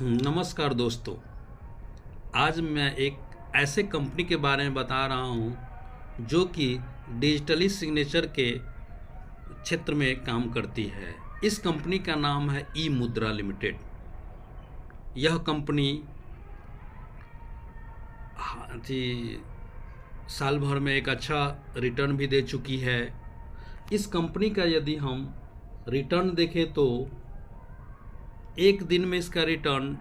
नमस्कार दोस्तों। आज मैं एक ऐसे कंपनी के बारे में बता रहा हूँ जो कि डिजिटली सिग्नेचर के क्षेत्र में काम करती है। इस कंपनी का नाम है ई मुद्रा लिमिटेड। यह कंपनी जी साल भर में एक अच्छा रिटर्न भी दे चुकी है। इस कंपनी का यदि हम रिटर्न देखें तो एक दिन में इसका रिटर्न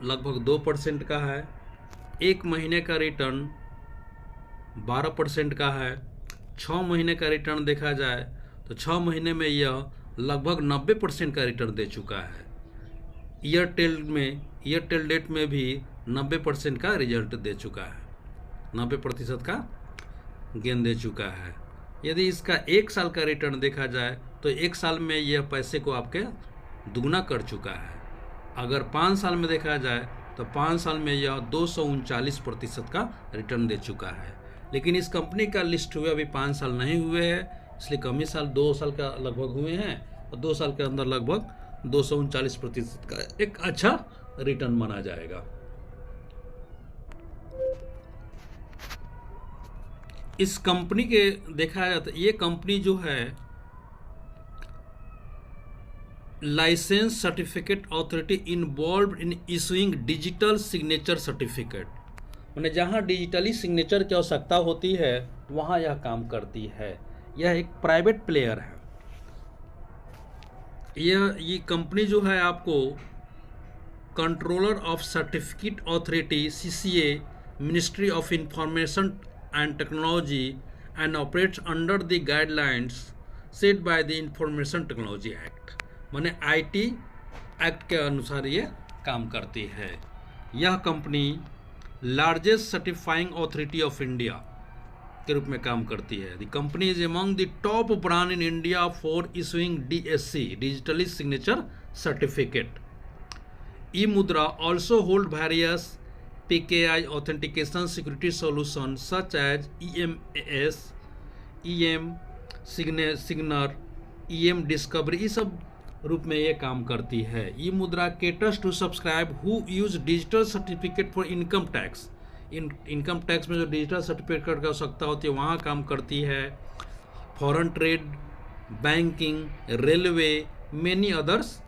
लगभग 2% का है। एक महीने का रिटर्न 12% का है। 6 महीने का रिटर्न देखा जाए तो 6 महीने में यह लगभग 90% का रिटर्न दे चुका है। ईयरटेल डेट में भी 90% का रिजल्ट दे चुका है, 90% का गेन दे चुका है। यदि इसका एक साल का रिटर्न देखा जाए तो एक साल में यह पैसे को आपके दुगना कर चुका है। अगर 5 साल में देखा जाए तो 5 साल में यह 239% का रिटर्न दे चुका है। लेकिन इस कंपनी का लिस्ट हुए अभी 5 साल नहीं हुए हैं, इसलिए कम ही साल 2 साल का लगभग हुए हैं और 2 साल के अंदर लगभग 239% का एक अच्छा रिटर्न माना जाएगा। इस कंपनी के देखा जाए तो ये कंपनी जो है licence certificate authority involve in issuing digital signature certificate, मैंने जहाँ डिजिटली सिग्नेचर की आवश्यकता होती है वहाँ यह काम करती है। यह एक प्राइवेट प्लेयर है। ये कंपनी जो है आपको controller of certificate authority CCA, ministry of information and technology and operates under the guidelines set by the information technology act, माने आईटी एक्ट के अनुसार ये काम करती है। यह कंपनी largest certifying authority of India के रूप में काम करती है। The company is among the top brand in India for issuing DSC, digitally signature certificate. EMudhra also hold various PKI authentication security solutions such as EMAS, EM Signer, EM Discovery, ये सब रूप में ये काम करती है। ई मुद्रा caters to subscribe who use digital certificate for income tax, income tax में जो डिजिटल सर्टिफिकेट की आवश्यकता होती है वहाँ काम करती है। Foreign trade, banking, railway, many others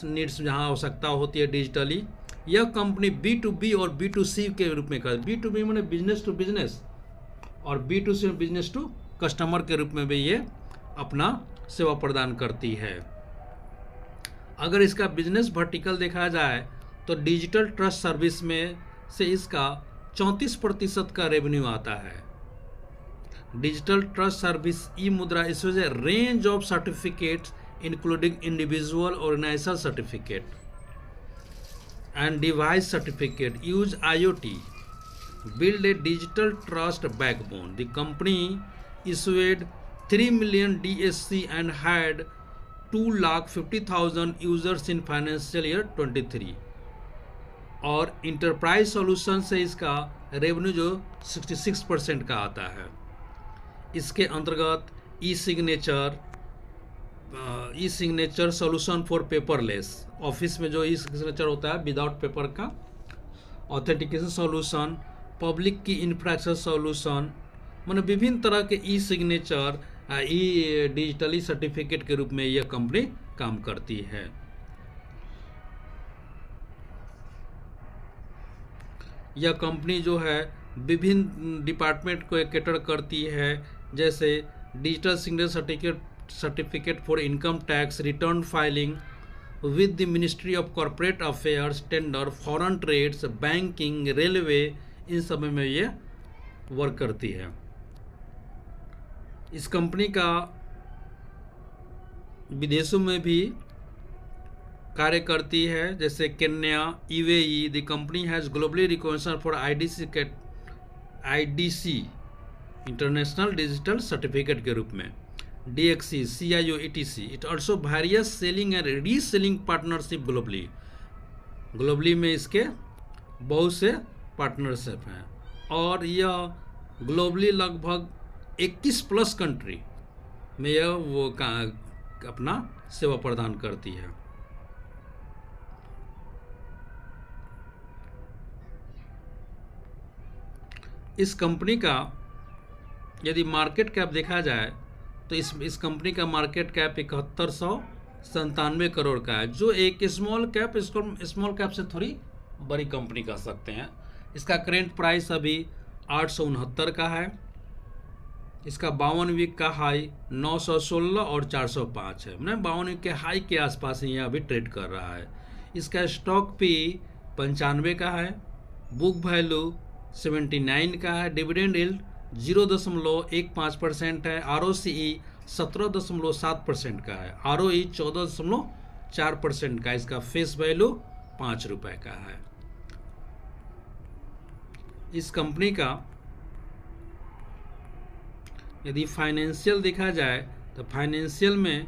needs जहाँ आवश्यकता होती है डिजिटली। यह कंपनी B2B और B2C के रूप में कर, B2B मैंने बिजनेस टू बिजनेस और B2C बिजनेस टू कस्टमर के रूप में भी ये अपना सेवा प्रदान करती है। अगर इसका बिजनेस वर्टिकल देखा जाए तो डिजिटल ट्रस्ट सर्विस में से इसका 34% का रेवेन्यू आता है। डिजिटल ट्रस्ट सर्विस ई मुद्रा issues A range of certificates including individual organizational certificate and device certificate, use IoT, build a digital trust backbone. The company issued 3 million DSC and had 2,50,000 users in financial year 23। और enterprise solution से इसका revenue जो 66% का आता है। इसके अंतर्गत e signature solution for paperless, office में जो ई सिग्नेचर होता है विदाउट पेपर का, authentication solution, public key infrastructure solution, माने विभिन्न तरह के e signature e digitally certificate के रूप में यह कंपनी काम करती है। यह कंपनी जो है विभिन्न डिपार्टमेंट को कैटर करती है, जैसे digital signature certificate for income tax, return filing with the ministry of corporate affairs, tender, foreign trades, banking, railway, इन सब में ये वर्क करती है। इस कंपनी का विदेशों में भी कार्य करती है, जैसे Kenya, UAE. The company has globally recognition for IDC international digital certificate के रूप में, DXC, CIO, etc. It also various selling and reselling partnership globally में इसके बहुत से पार्टनरशिप हैं और यह ग्लोबली लगभग 21+ कंट्री में यह वो अपना सेवा प्रदान करती है। इस कंपनी का यदि मार्केट कैप देखा जाए तो इस कंपनी का मार्केट कैप 7197 करोड़ का है, जो एक स्मॉल कैप से थोड़ी बड़ी कंपनी कह सकते हैं। इसका करेंट प्राइस अभी 869 का है। इसका 52 वीक का हाई 916 और 405 है, मैंने 52 वीक के हाई के आसपास ही अभी ट्रेड कर रहा है। इसका स्टॉक पी 95 का है, बुक वैल्यू 79 का है, डिविडेंड यील्ड 0.15% है, ROCE 17.7% का है, ROE 14.4% का, इसका फेस वैल्यू 5 रुपये का है। इस कंपनी का यदि फाइनेंशियल देखा जाए तो फाइनेंशियल में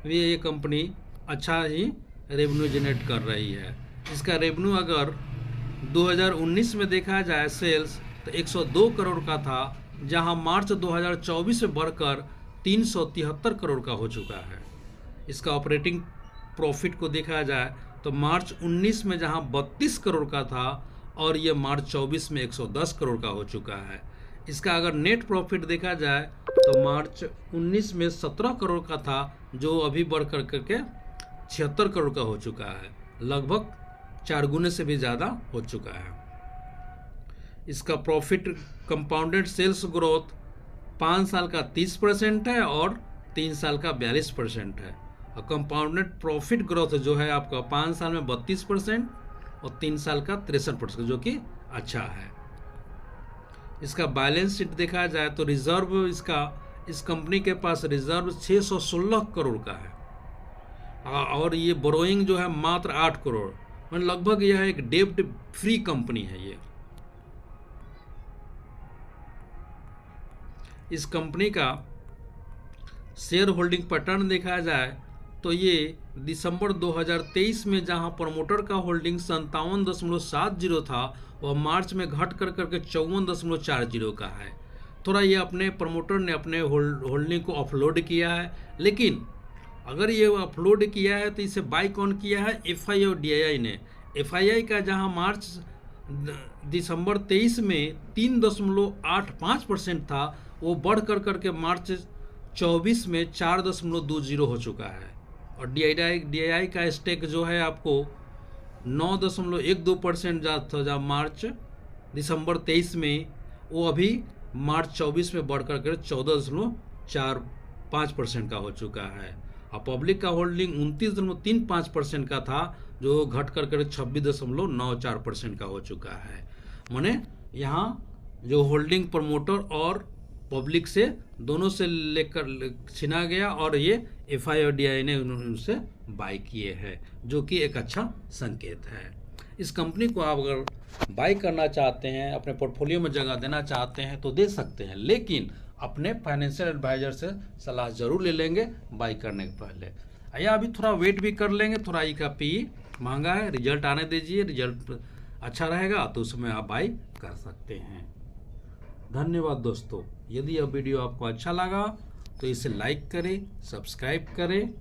भी ये कंपनी अच्छा ही रेवेन्यू जनरेट कर रही है। इसका रेवेन्यू अगर 2019 में देखा जाए सेल्स तो 102 करोड़ का था, जहां मार्च 2024 में बढ़कर 373 करोड़ का हो चुका है। इसका ऑपरेटिंग प्रॉफिट को देखा जाए तो मार्च 19 में जहां 32 करोड़ का था और ये मार्च 24 में 110 करोड़ का हो चुका है। इसका अगर नेट प्रॉफिट देखा जाए तो मार्च 19 में 17 करोड़ का था, जो अभी बढ़ करके 76 करोड़ का हो चुका है, लगभग 4 गुने से भी ज़्यादा हो चुका है। इसका प्रॉफिट कंपाउंडेड सेल्स ग्रोथ 5 साल का 30% है और 3 साल का 42% है। और कंपाउंडेड प्रॉफिट ग्रोथ जो है आपका 5 साल में 32% और 3 साल का 63%, जो कि अच्छा है। इसका बैलेंस शीट देखा जाए तो रिजर्व इस कंपनी के पास रिजर्व 616 करोड़ का है और ये बोरोइंग जो है मात्र 8 करोड़, मतलब लगभग यह एक डेब्ट फ्री कंपनी है ये। इस कंपनी का शेयर होल्डिंग पैटर्न देखा जाए तो ये दिसंबर 2023 में जहां प्रमोटर का होल्डिंग 57.70 था, वह मार्च में घट करके 54.40 का है। थोड़ा ये अपने प्रमोटर ने अपने होल्डिंग को ऑफलोड किया है, लेकिन अगर ये ऑफलोड किया है तो इसे बाय कौन किया है? FI और DII ने। FII का जहां मार्च दिसंबर 23 में 3.85% था, वो बढ़ करके मार्च 24 में 4.20 हो चुका है। और DII का स्टेक जो है आपको 9.12% था मार्च दिसंबर 23 में, वो अभी मार्च 24 में बढ़ करके 14.45% का हो चुका है। और पब्लिक का होल्डिंग 29.35% का था, जो घट करके 26.94% का हो चुका है। माने यहाँ जो होल्डिंग प्रमोटर और पब्लिक से दोनों से लेकर छिना गया और ये FI और DII ने उनसे बाय किए हैं, जो कि एक अच्छा संकेत है। इस कंपनी को आप अगर बाय करना चाहते हैं, अपने पोर्टफोलियो में जगह देना चाहते हैं तो दे सकते हैं, लेकिन अपने फाइनेंशियल एडवाइजर से सलाह जरूर ले लेंगे बाय करने के पहले। या अभी थोड़ा वेट भी कर लेंगे, थोड़ा ई का PE महंगा है, रिजल्ट आने दीजिए, रिजल्ट अच्छा रहेगा तो उसमें आप बाय कर सकते हैं। धन्यवाद दोस्तों। यदि यह वीडियो आपको अच्छा लगा तो इसे लाइक करें, सब्सक्राइब करें